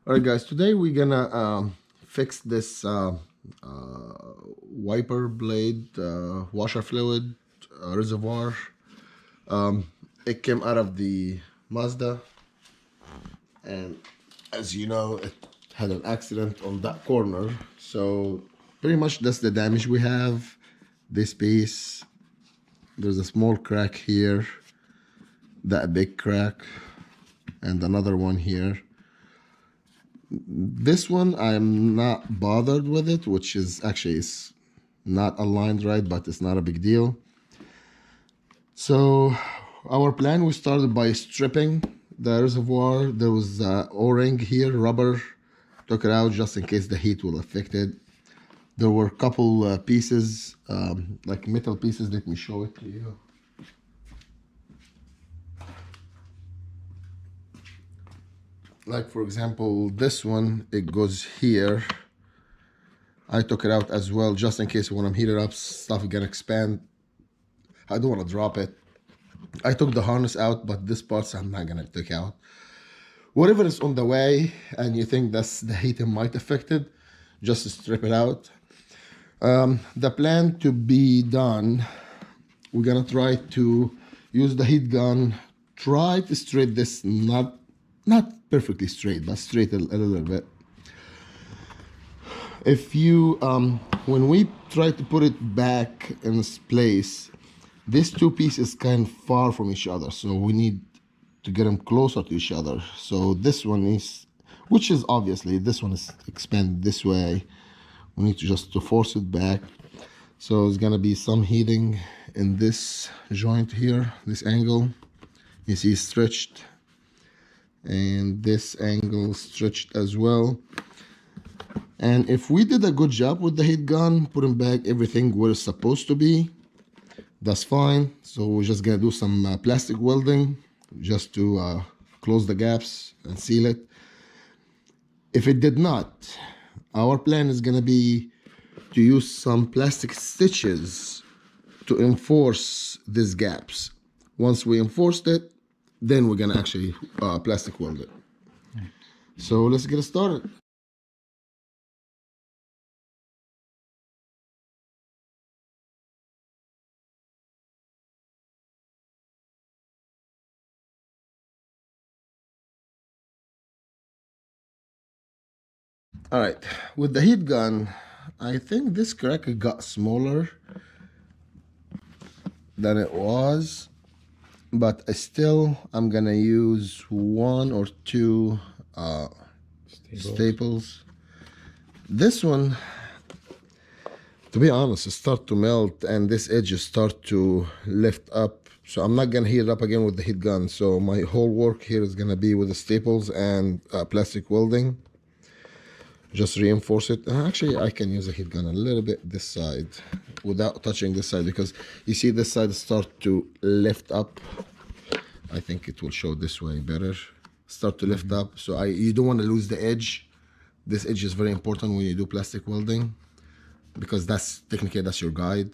Alright guys, today we're gonna fix this wiper blade washer fluid reservoir. It came out of the Mazda, and as you know, it had an accident on that corner. So pretty much that's the damage we have. This piece, there's a small crack here, that big crack, and another one here. This one I'm not bothered with it, which is actually is not aligned right, but it's not a big deal. So our plan, we started by stripping the reservoir. There was O-ring here, rubber, took it out just in case the heat will affect it. There were a couple pieces, like metal pieces. Let me show it to you. Like for example, this one, it goes here. I took it out as well, just in case when I'm heated up, stuff is gonna expand. I don't want to drop it. I took the harness out, but this parts I'm not gonna take out. Whatever is on the way and you think that's the heating might affect it, just strip it out. The plan to be done, we're gonna try to use the heat gun, try to straight this, not perfectly straight, but straight a little bit. If you when we try to put it back in its place, these two pieces kind of far from each other, so we need to get them closer to each other. So this one is, which is obviously this one is expanded this way, we need to just to force it back. So it's gonna be some heating in this joint here, this angle you see stretched, and this angle stretched as well. And if we did a good job with the heat gun, putting back everything where it's supposed to be, that's fine. So we're just gonna do some plastic welding just to close the gaps and seal it. If it did not, our plan is gonna be to use some plastic stitches to enforce these gaps. Once we enforced it, then we're gonna actually plastic weld it. So let's get started. All right, with the heat gun, I think this crack got smaller than it was, but still I'm gonna use one or two staples. This one, to be honest, it start to melt and this edges start to lift up, so I'm not gonna heat it up again with the heat gun. So my whole work here is gonna be with the staples and plastic welding. Just reinforce it. Actually, I can use a heat gun a little bit this side without touching this side, because you see this side start to lift up. I think it will show this way better. Start to lift up, so you don't want to lose the edge. This edge is very important when you do plastic welding, because that's technically that's your guide.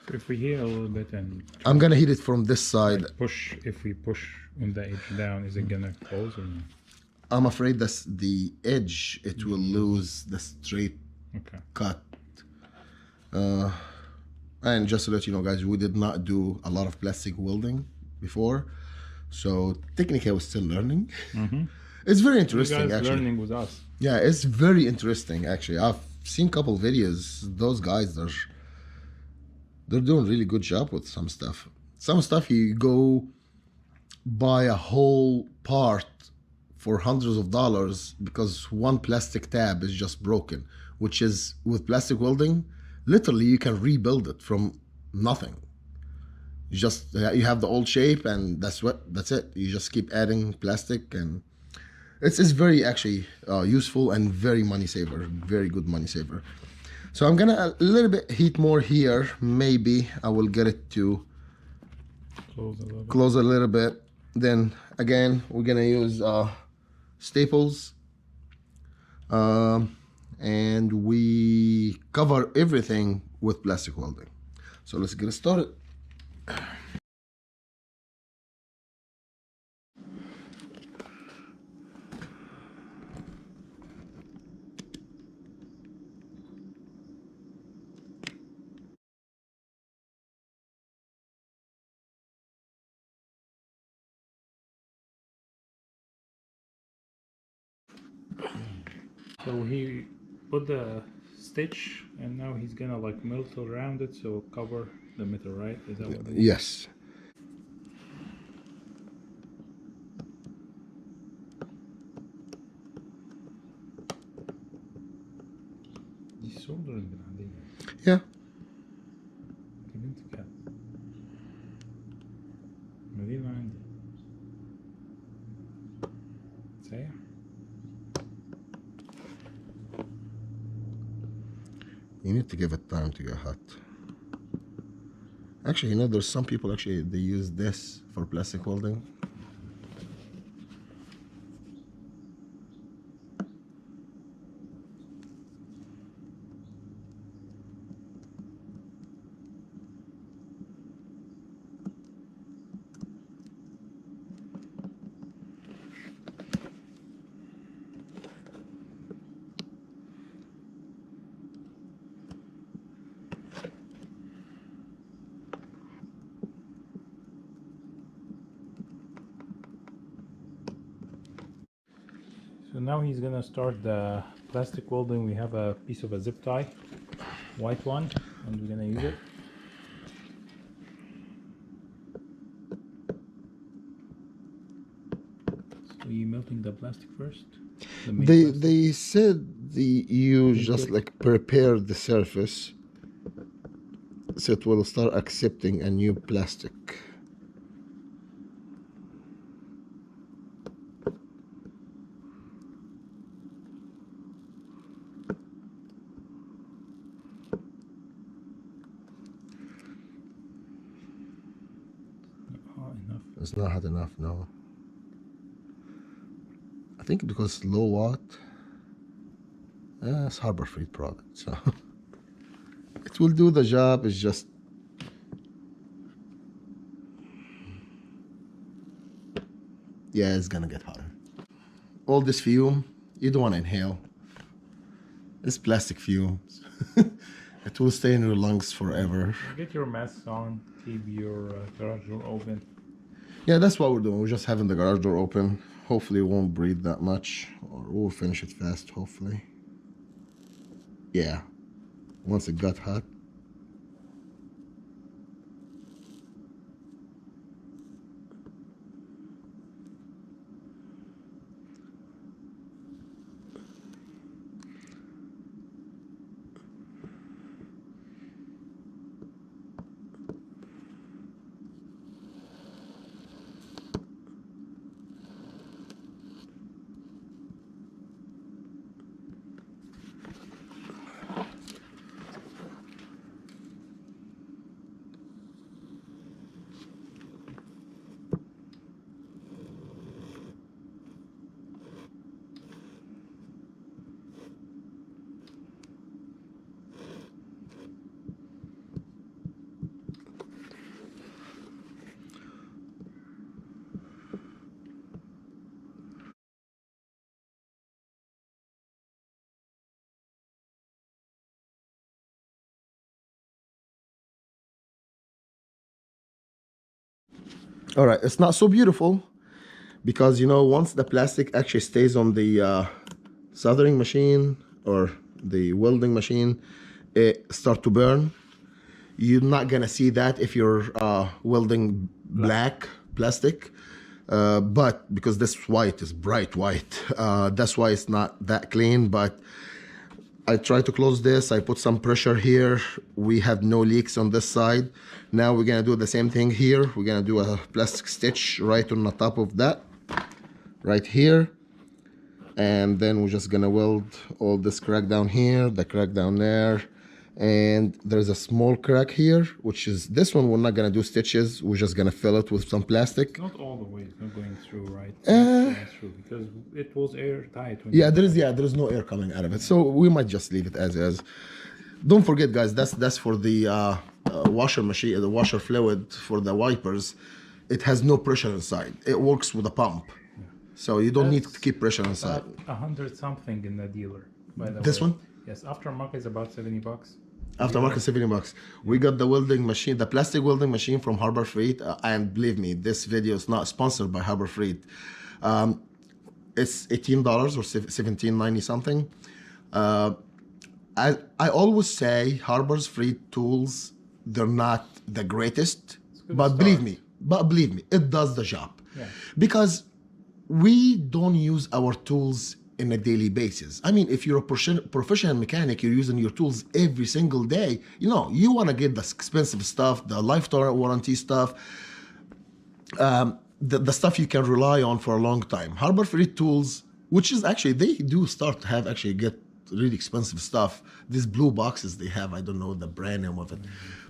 So if we heat a little bit and I'm gonna heat it from this side. like push, if we push on the edge down, is it gonna close or no? I'm afraid that's the edge. It will lose the straight cut. And just to let you know, guys, we did not do a lot of plastic welding before, so technically I was still learning. It's very interesting. You guys actually learning with us. Yeah, it's very interesting actually. I've seen a couple videos. Those guys, they're doing a really good job with some stuff. Some stuff you go buy a whole part for hundreds of dollars because one plastic tab is just broken, which is with plastic welding, literally you can rebuild it from nothing. You just, you have the old shape and that's it. You just keep adding plastic, and it's very actually useful and very money saver, very good money saver. So I'm gonna a little bit heat more here. Maybe I will get it to close a little bit. Then again, we're gonna use staples, and we cover everything with plastic welding. So let's get started. So he put the stitch and now he's gonna like melt around it so cover the metal, right? Is that what it is? Yes. دي soldering العادية. Yeah. دي بنت كلب. ما دي اللي عندي. صحيح. You need to give it time to get hot. Actually, you know, there's some people actually they use this for plastic welding. So now he's gonna start the plastic welding. We have a piece of a zip tie, white one, and we're gonna use it. So you melting the plastic first? The main plastic? They said you just like prepare the surface so it will start accepting a new plastic. Not hot enough. It's not hot enough, no. I think because low watt, it's Harbor Freight product, so it will do the job. It's just yeah, it's gonna get hotter. All this fume, you don't want to inhale. It's plastic fumes. It will stay in your lungs forever. Get your masks on, keep your garage door open. Yeah, that's what we're doing. We're just having the garage door open. Hopefully it won't breathe that much, or we'll finish it fast, hopefully. Yeah, once it got hot. All right, it's not so beautiful because, you know, once the plastic actually stays on the soldering machine or the welding machine, it start to burn. You're not gonna see that if you're welding black plastic, but because this white is bright white, that's why it's not that clean. But I try to close this. I put some pressure here. We have no leaks on this side. Now we're gonna do the same thing here. We're gonna do a plastic stitch right on the top of that, right here. And then we're just gonna weld all this crack down here, the crack down there. And there's a small crack here, which is this one. We're not gonna do stitches. We're just gonna fill it with some plastic. Not all the way, it's not going through, right? It's not going through because it was airtight. Yeah, there's no air coming out of it, so we might just leave it as is. Don't forget, guys, that's for the washer machine, the washer fluid for the wipers. It has no pressure inside. It works with a pump, so you don't need to keep pressure inside. 100 something in the dealer, by the way. This one? Yes, aftermarket is about $70. Aftermarket $70. We got the welding machine, the plastic welding machine from Harbor Freight, and believe me, this video is not sponsored by Harbor Freight. It's $18 or $17.90 something. I always say Harbor's free tools, they're not the greatest, but believe me, it does the job. Yeah. Because we don't use our tools in a daily basis. I mean, if you're a professional mechanic, you're using your tools every single day. You know, you want to get the expensive stuff, the lifetime warranty stuff, the stuff you can rely on for a long time. Harbor Free Tools, which is actually, they do start to have actually get really expensive stuff. These blue boxes they have, I don't know the brand name of it,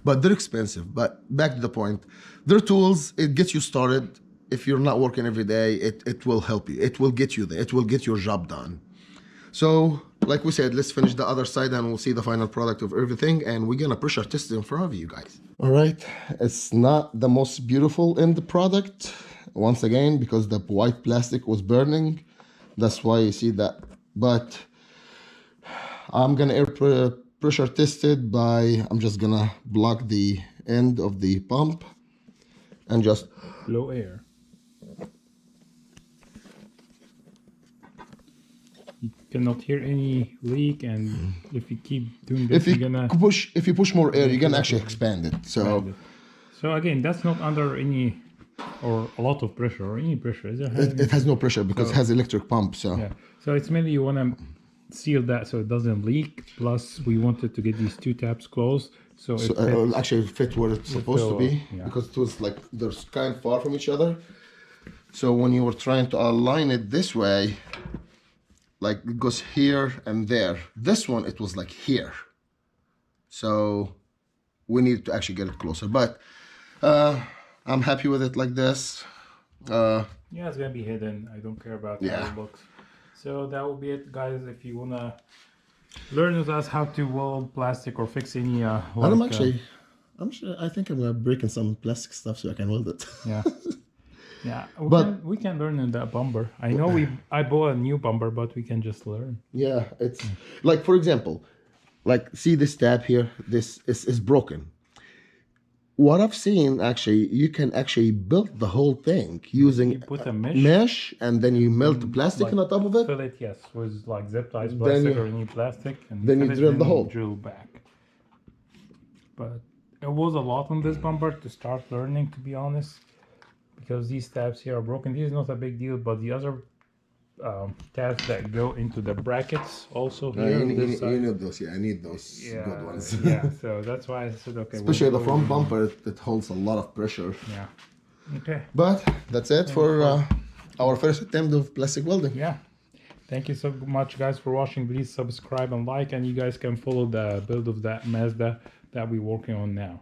but they're expensive. But back to the point, their tools, it gets you started. If you're not working every day, it will help you. It will get you there. It will get your job done. So, like we said, let's finish the other side and we'll see the final product of everything. And we're gonna pressure test it in front of you guys. All right, it's not the most beautiful in the product. Once again, because the white plastic was burning. That's why you see that. But I'm gonna air pressure test it by, I'm just gonna block the end of the pump and just blow air. You cannot hear any leak, and if you keep doing this, if you push more air, you can actually expand it. So again, that's not under any or a lot of pressure or any pressure. Is it has no pressure because it has electric pump. So yeah, so it's mainly you want to seal that so it doesn't leak. Plus, we wanted to get these two tabs closed so it will actually fit where it's supposed to be, yeah. Because it was like they're kind of far from each other. So when you were trying to align it this way, like it goes here and there. This one, it was like here. So we need to actually get it closer. But I'm happy with it like this. Yeah, it's gonna be hidden. I don't care about how it looks. So that will be it, guys. If you wanna learn with us how to weld plastic or fix any I think I'm gonna break in some plastic stuff so I can weld it. Yeah. Yeah, we can learn in that bumper. I know I bought a new bumper, but we can just learn. Yeah, it's like, for example, like see this tab here, this is broken. What I've seen, actually, you can actually build the whole thing using you put a mesh and then you melt the plastic on the top of it. Fill it, yes, with like zip ties, plastic or any plastic, and then you drill the hole. Drill back. But it was a lot on this bumper to start learning, to be honest. Because these tabs here are broken. This is not a big deal, but the other tabs that go into the brackets also here. You need those, I need those good ones. Yeah, so that's why I said, okay. Especially the front bumper, it holds a lot of pressure. Yeah. Okay. But that's it for our first attempt of plastic welding. Yeah. Thank you so much, guys, for watching. Please subscribe and like, and you guys can follow the build of that Mazda that we're working on now.